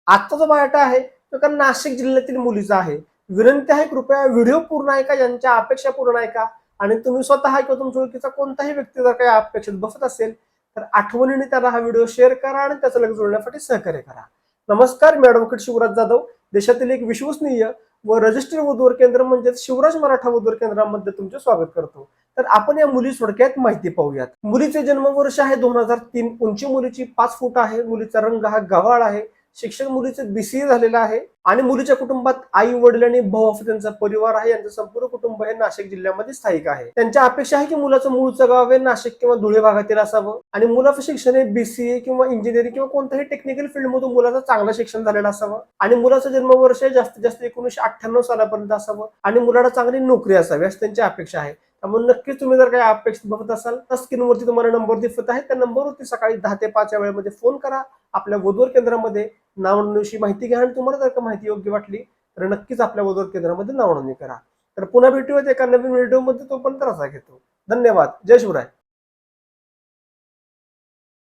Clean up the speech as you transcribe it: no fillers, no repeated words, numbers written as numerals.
आजचा जो बायोटा आहे तो एका नाशिक जिल्ह्यातील मुलीचा आहे. विनंती आहे कृपया व्हिडिओ पूर्ण ऐका, ज्यांच्या अपेक्षा पूर्ण ऐका. आणि तुम्ही स्वतः किंवा तुमच्या ओळखीचा कोणताही व्यक्ती जर काही अपेक्षित बसत असेल तर आठवणीने त्याला हा व्हिडिओ शेअर करा आणि त्याचं लक्ष जोडण्यासाठी सहकार्य करा. नमस्कार, मी ॲडव्होकेट शिवराज जाधव, देशातील एक विश्वसनीय व रजिस्टर्ड वधूवर केंद्र म्हणजेच शिवराज मराठा वधूवर केंद्रामध्ये तुमचे स्वागत करतो. तर आपण या मुली थोडक्यात माहिती पाहूयात. मुलीचे जन्मवर्ष आहे 2003, उंची मुलीची 5 फूट आहे, मुलीचा रंग हा गव्हाळ आहे, शिक्षण मुलीचे BCA झालेलं आहे आणि मुलीच्या कुटुंबात आई वडील आणि भाऊ असं त्यांचा परिवार आहे. यांचं संपूर्ण कुटुंब हे नाशिक जिल्ह्यामध्ये स्थायिक आहे. त्यांच्या अपेक्षा आहे की मुलाचं मूळचं गाव हे नाशिक किंवा धुळे भागातील असावं आणि मुलाचं शिक्षण हे BCA किंवा इंजिनिअरिंग किंवा कोणत्याही टेक्निकल फील्ड मधून मुलाचं चांगलं शिक्षण झालेलं असावं आणि मुलाचं जन्मवर्ष जास्तीत जास्त 1998 सालापर्यंत असावं आणि मुलाला चांगली नोकरी असावी अशी त्यांची अपेक्षा आहे. त्यामुळे नक्कीच तुम्ही जर काही अपेक्षित बघत असाल तर स्क्रीनवरती तुम्हाला नंबर दिसत आहे, त्या नंबरवरती सकाळी 10 ते 5 या वेळेमध्ये फोन करा. आपल्या वधूवर केंद्रामध्ये नाव नोंदणीची माहिती घ्या आणि तुम्हाला जर का माहिती योग्य वाटली तर नक्कीच आपल्या वधूवर केंद्रामध्ये नाव नोंदणी करा. तर पुन्हा भेटूयात एका नवीन व्हिडिओमध्ये, तोपर्यंत रजा घेतो. धन्यवाद. जय शिवराय.